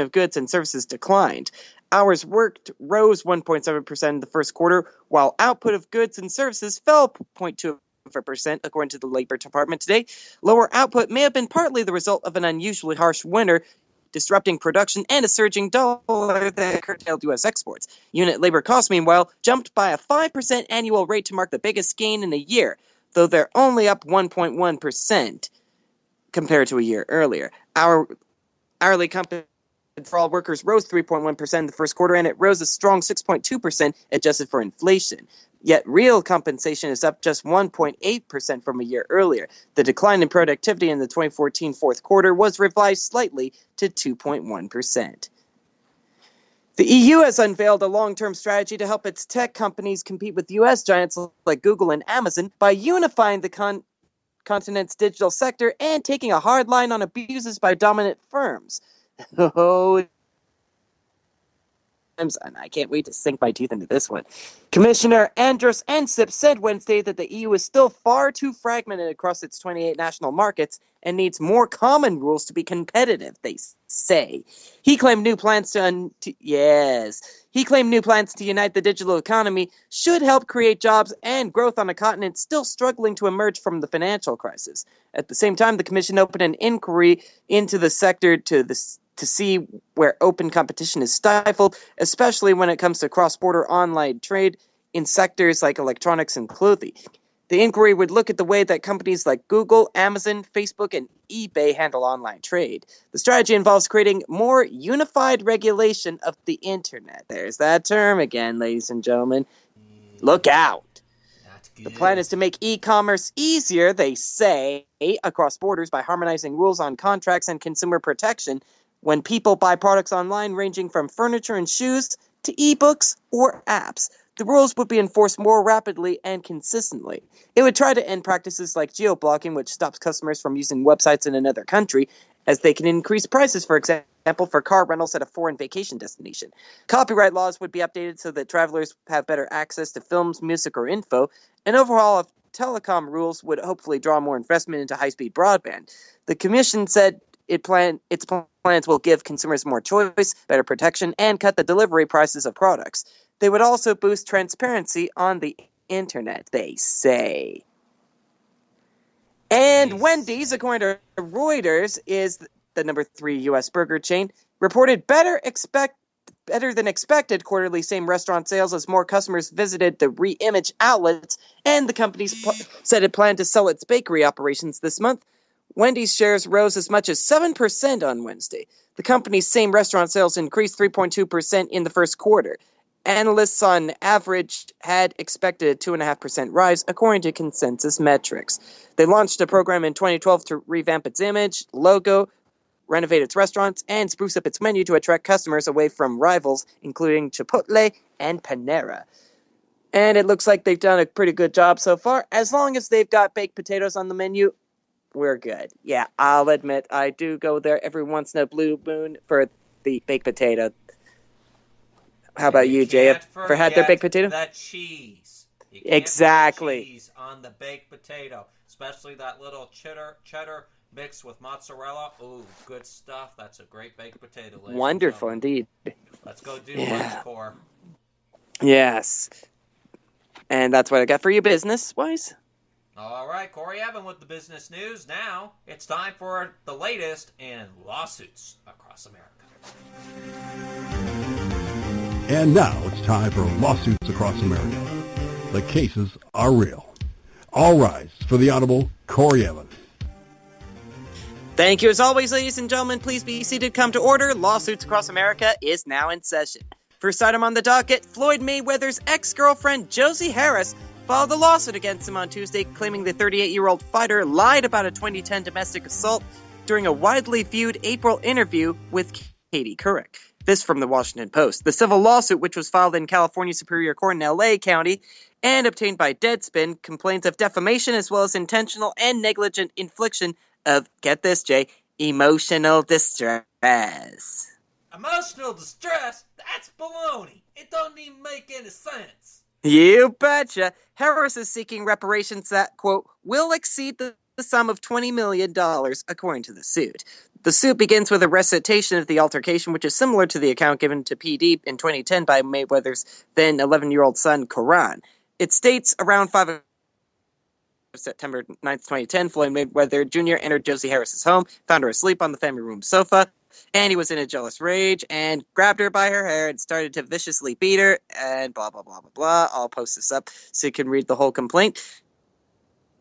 of goods and services declined. Hours worked rose 1.7% in the first quarter, while output of goods and services fell 0.2% 0.5%, according to the Labor Department today. Lower output may have been partly the result of an unusually harsh winter, disrupting production and a surging dollar that curtailed U.S. exports. Unit labor costs, meanwhile, jumped by a 5% annual rate to mark the biggest gain in a year, though they're only up 1.1% compared to a year earlier. Hourly compensation for all workers rose 3.1% in the first quarter, and it rose a strong 6.2% adjusted for inflation. Yet real compensation is up just 1.8% from a year earlier. The decline in productivity in the 2014 fourth quarter was revised slightly to 2.1%. The EU has unveiled a long-term strategy to help its tech companies compete with U.S. giants like Google and Amazon by unifying the continent's digital sector and taking a hard line on abuses by dominant firms. Oh, and I can't wait to sink my teeth into this one. Commissioner Andrus Ansip said Wednesday that the EU is still far too fragmented across its 28 national markets and needs more common rules to be competitive, they say. He claimed new plans to unite the digital economy should help create jobs and growth on a continent still struggling to emerge from the financial crisis. At the same time, the Commission opened an inquiry into the sector to see where open competition is stifled, especially when it comes to cross-border online trade in sectors like electronics and clothing. The inquiry would look at the way that companies like Google, Amazon, Facebook, and eBay handle online trade. The strategy involves creating more unified regulation of the internet. There's that term again, ladies and gentlemen. Look out. The plan is to make e-commerce easier, they say, across borders by harmonizing rules on contracts and consumer protection when people buy products online ranging from furniture and shoes to ebooks or apps. The rules would be enforced more rapidly and consistently. It would try to end practices like geo-blocking, which stops customers from using websites in another country, as they can increase prices, for example, for car rentals at a foreign vacation destination. Copyright laws would be updated so that travelers have better access to films, music, or info. An overhaul of telecom rules would hopefully draw more investment into high-speed broadband. The Commission said its plans will give consumers more choice, better protection, and cut the delivery prices of products. They would also boost transparency on the internet, they say. And Wendy's, according to Reuters, is the number 3 U.S. burger chain, reported better than expected quarterly same-restaurant sales as more customers visited the re-image outlets, and the company said it planned to sell its bakery operations this month. Wendy's shares rose as much as 7% on Wednesday. The company's same-restaurant sales increased 3.2% in the first quarter. Analysts on average had expected a 2.5% rise, according to consensus metrics. They launched a program in 2012 to revamp its image, logo, renovate its restaurants, and spruce up its menu to attract customers away from rivals, including Chipotle and Panera. And it looks like they've done a pretty good job so far. As long as they've got baked potatoes on the menu, we're good. Yeah, I'll admit, I do go there every once in a blue moon for the baked potato. How about you, Jay? Ever had their baked potato? The cheese. Exactly. Cheese on the baked potato, especially that little cheddar mixed with mozzarella. Ooh, good stuff. That's a great baked potato. Wonderful indeed. Let's go do lunch, Core. Yes. And that's what I got for you business-wise. All right, Corey Evan with the business news. Now it's time for the latest in lawsuits across America. And now it's time for lawsuits across America. The cases are real. All rise for the Honorable Corey Evan. Thank you. As always, ladies and gentlemen, please be seated. Come to order. Lawsuits Across America is now in session. First item on the docket, Floyd Mayweather's ex-girlfriend Josie Harris filed a lawsuit against him on Tuesday, claiming the 38-year-old fighter lied about a 2010 domestic assault during a widely viewed April interview with Katie Couric. This from the Washington Post. The civil lawsuit, which was filed in California Superior Court in L.A. County and obtained by Deadspin, complains of defamation as well as intentional and negligent infliction of, get this, Jay, emotional distress. Emotional distress? That's baloney. It doesn't even make any sense. You betcha. Harris is seeking reparations that, quote, will exceed the sum of $20 million, according to the suit. The suit begins with a recitation of the altercation, which is similar to the account given to PD in 2010 by Mayweather's then 11-year-old son, Karan. It states around 5 September 9th, 2010, Floyd Mayweather Jr. entered Josie Harris's home, found her asleep on the family room sofa, and he was in a jealous rage and grabbed her by her hair and started to viciously beat her and blah, blah, blah, blah, blah. I'll post this up so you can read the whole complaint.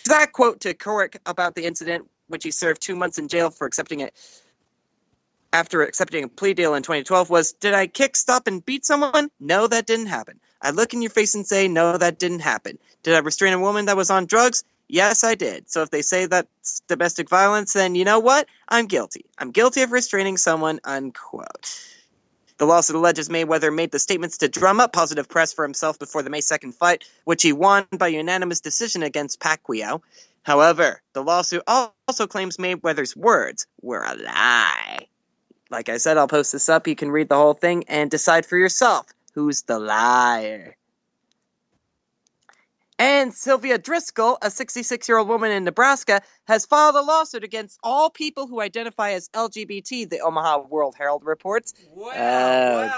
That quote to Kerouac about the incident, which he served 2 months in jail for after accepting a plea deal in 2012, was, "Did I kick, stop, and beat someone? No, that didn't happen. I look in your face and say, no, that didn't happen. Did I restrain a woman that was on drugs? Yes, I did. So if they say that's domestic violence, then you know what? I'm guilty. I'm guilty of restraining someone," unquote. The lawsuit alleges Mayweather made the statements to drum up positive press for himself before the May 2nd fight, which he won by unanimous decision against Pacquiao. However, the lawsuit also claims Mayweather's words were a lie. Like I said, I'll post this up. You can read the whole thing and decide for yourself who's the liar. And Sylvia Driscoll, a 66-year-old woman in Nebraska, has filed a lawsuit against all people who identify as LGBT, the Omaha World Herald reports. Great.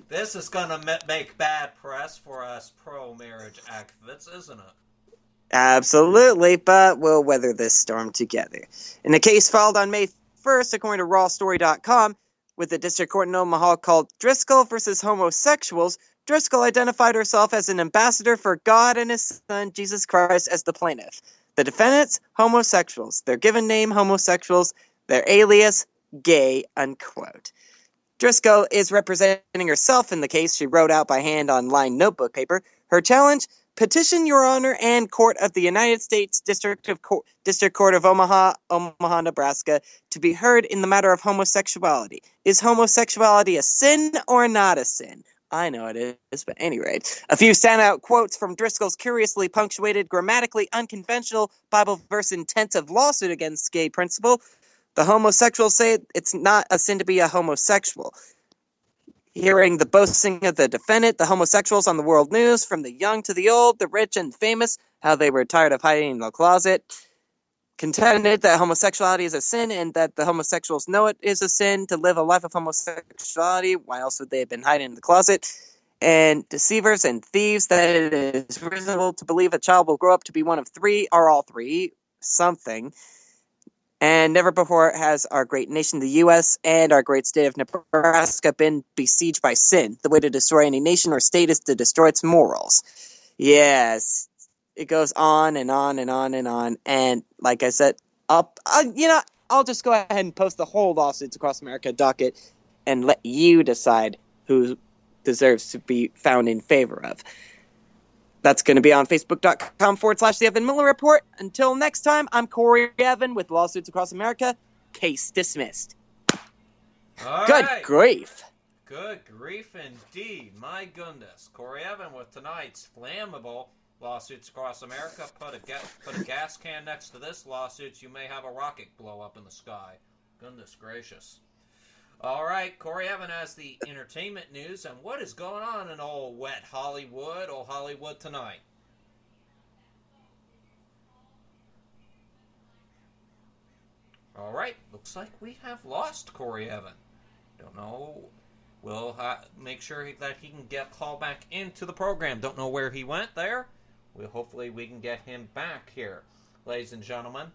This is going to make bad press for us pro-marriage activists, isn't it? Absolutely, but we'll weather this storm together. In a case filed on May 1st, according to rawstory.com, with the district court in Omaha called Driscoll versus Homosexuals, Driscoll identified herself as an ambassador for God and his son, Jesus Christ, as the plaintiff. The defendants, homosexuals. Their given name, homosexuals. Their alias, gay, unquote. Driscoll is representing herself in the case she wrote out by hand on lined notebook paper. Her challenge, petition Your Honor and Court of the United States District Court of Omaha, Nebraska, to be heard in the matter of homosexuality. Is homosexuality a sin or not a sin? I know it is, but at any rate. A few standout quotes from Driscoll's curiously punctuated, grammatically unconventional Bible verse-intensive lawsuit against gay principle. The homosexuals say it's not a sin to be a homosexual. Hearing the boasting of the defendant, the homosexuals on the world news, from the young to the old, the rich and famous, how they were tired of hiding in the closet, contended that homosexuality is a sin and that the homosexuals know it is a sin to live a life of homosexuality. Why else would they have been hiding in the closet? And deceivers and thieves, that it is reasonable to believe a child will grow up to be one of three, or all three, something. And never before has our great nation, the U.S., and our great state of Nebraska been besieged by sin. The way to destroy any nation or state is to destroy its morals. Yes, it goes on and on and on and on. And like I said, I'll just go ahead and post the whole Lawsuits Across America docket and let you decide who deserves to be found in favor of. That's going to be on Facebook.com/The Evan Miller Report. Until next time, I'm Corey Evan with Lawsuits Across America. Case dismissed. Good grief. Good grief indeed. My goodness. Corey Evan with tonight's flammable Lawsuits Across America. Put a gas can next to this lawsuit. You may have a rocket blow up in the sky. Goodness gracious. All right, Corey Evan has the entertainment news, and what is going on in old wet Hollywood, tonight? All right, looks like we have lost Corey Evan. Don't know. We'll make sure that he can get called back into the program. Don't know where he went there. Hopefully we can get him back here, ladies and gentlemen.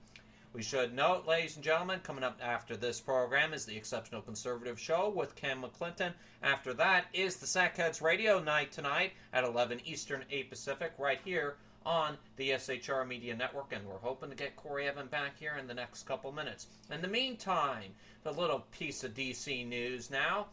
We should note, ladies and gentlemen, coming up after this program is the Exceptional Conservative Show with Ken McClinton. After that is the Sackheads Radio Night tonight at 11 Eastern, 8 Pacific, right here on the SHR Media Network, and we're hoping to get Corey Evan back here in the next couple minutes. In the meantime, the little piece of DC news now.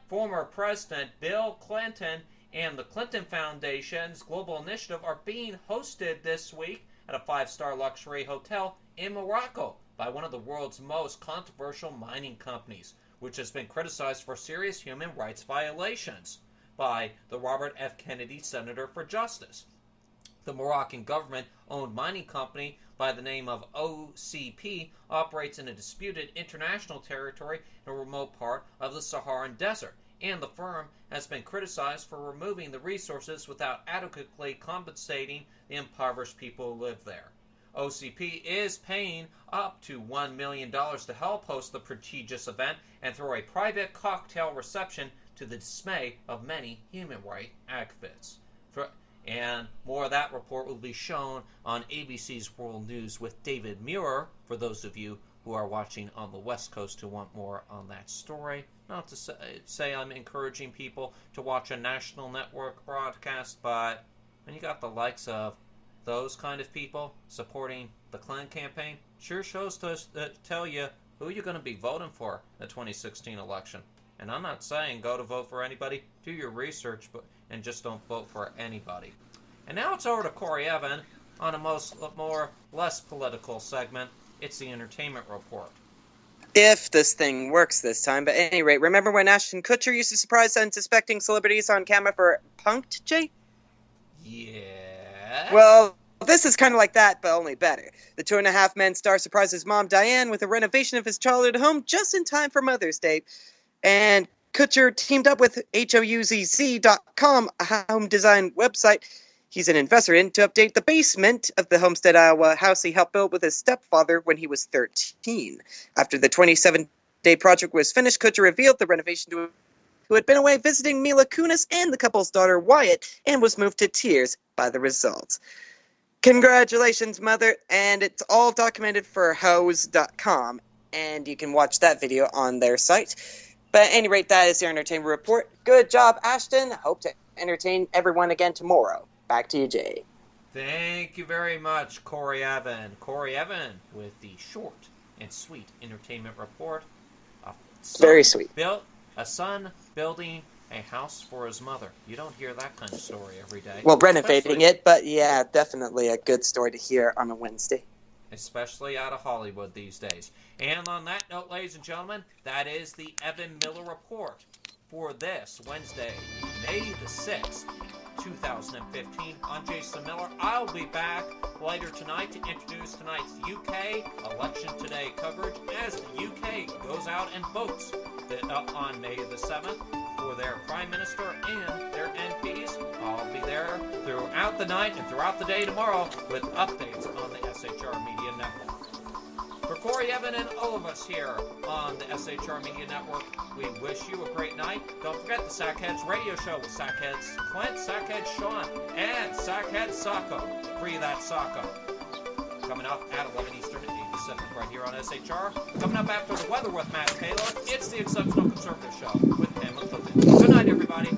Former President Bill Clinton and the Clinton Foundation's Global Initiative are being hosted this week at a 5-star luxury hotel in Morocco by one of the world's most controversial mining companies, which has been criticized for serious human rights violations by the Robert F. Kennedy Center for Justice. The Moroccan government-owned mining company by the name of OCP operates in a disputed international territory in a remote part of the Saharan Desert, and the firm has been criticized for removing the resources without adequately compensating the impoverished people who live there. OCP is paying up to $1 million to help host the prestigious event and throw a private cocktail reception to the dismay of many human rights activists. And more of that report will be shown on ABC's World News with David Muir, for those of you who are watching on the West Coast who want more on that story. Not to say I'm encouraging people to watch a national network broadcast, but when you got the likes of those kind of people supporting the Clinton campaign, sure shows to tell you who you're going to be voting for the 2016 election. And I'm not saying go to vote for anybody. Do your research, and just don't vote for anybody. And now it's over to Corey Evan on a less political segment. It's the Entertainment Report. If this thing works this time. But at any rate, remember when Ashton Kutcher used to surprise unsuspecting celebrities on camera for Punk'd, Jay? Yes. Well, this is kind of like that, but only better. The Two and a Half Men star surprises mom Diane with a renovation of his childhood home just in time for Mother's Day. And Kutcher teamed up with HOUZZ.com, a home design website he's an investor in, to update the basement of the Homestead, Iowa house he helped build with his stepfather when he was 13. After the 27-day project was finished, Kutcher revealed the renovation to who had been away visiting Mila Kunis and the couple's daughter Wyatt, and was moved to tears by the results. Congratulations, Mother, and it's all documented for House.com, and you can watch that video on their site. But at any rate, that is your Entertainment Report. Good job, Ashton. Hope to entertain everyone again tomorrow. Back to you, Jay. Thank you very much, Corey Evan. Corey Evan with the short and sweet Entertainment Report. Very sweet. A son building a house for his mother. You don't hear that kind of story every day. Well, renovating it, but yeah, definitely a good story to hear on a Wednesday. Especially out of Hollywood these days. And on that note, ladies and gentlemen, that is the Evan Miller Report for this Wednesday, May the 6th, 2015. I'm Jason Miller. I'll be back later tonight to introduce tonight's UK Election Today coverage as the UK goes out and votes on May the 7th for their Prime Minister and their MPs. I'll be there throughout the night and throughout the day tomorrow with updates on the SHR Media Network. For Corey Evan and all of us here on the SHR Media Network, we wish you a great night. Don't forget the Sackheads Radio Show with Sackheads Clint, Sackheads Sean, and Sackheads Sacco. Free that Sacco. Coming up at 11 Eastern, 8 Pacific, right here on SHR. Coming up after the weather with Matt Taylor, it's the Exceptional Conservative Show with Pam McClinton. Good night, everybody.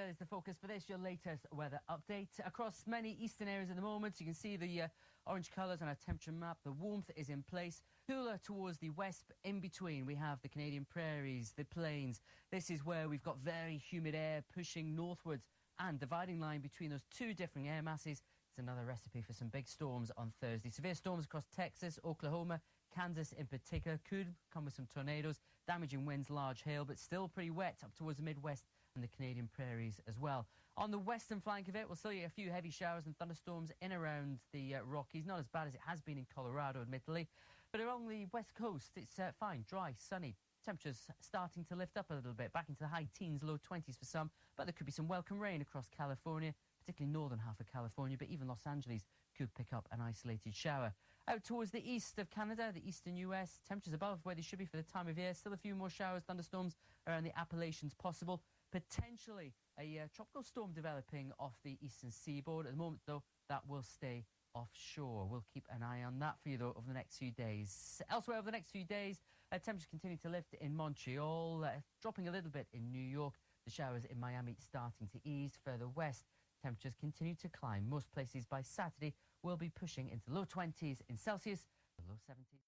Is the focus for this, your latest weather update. Across many eastern areas at the moment, you can see the orange colours on our temperature map. The warmth is in place. Cooler towards the west. In between, we have the Canadian prairies, the plains. This is where we've got very humid air pushing northwards, and dividing line between those two different air masses. It's another recipe for some big storms on Thursday. Severe storms across Texas, Oklahoma, Kansas in particular could come with some tornadoes, damaging winds, large hail, but still pretty wet up towards the Midwest and the Canadian prairies as well. On the western flank of it, we'll still get a few heavy showers and thunderstorms in around the Rockies. Not as bad as it has been in Colorado, admittedly. But along the west coast, it's fine, dry, sunny. Temperatures starting to lift up a little bit, back into the high teens, low 20s for some. But there could be some welcome rain across California, particularly northern half of California, but even Los Angeles could pick up an isolated shower. Out towards the east of Canada, the eastern US, temperatures above where they should be for the time of year. Still a few more showers, thunderstorms around the Appalachians possible. Potentially a tropical storm developing off the eastern seaboard. At the moment, though, that will stay offshore. We'll keep an eye on that for you, though, over the next few days. Elsewhere, over the next few days, temperatures continue to lift in Montreal, dropping a little bit in New York. The showers in Miami starting to ease. Further west, temperatures continue to climb. Most places by Saturday will be pushing into low 20s in Celsius, the low 70s.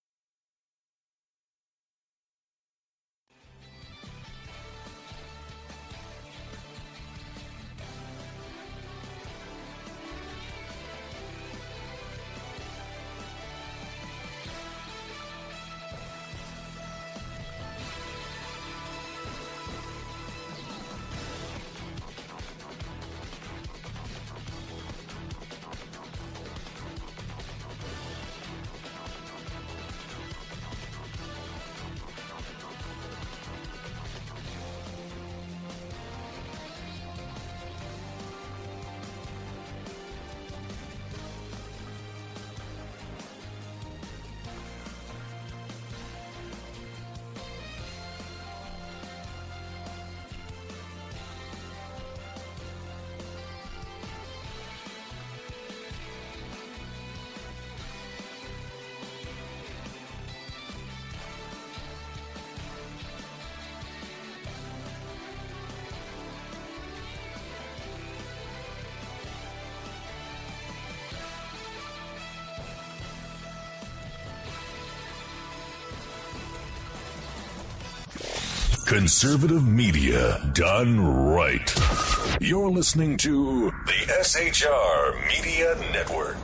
Conservative media done right. You're listening to the SHR Media Network.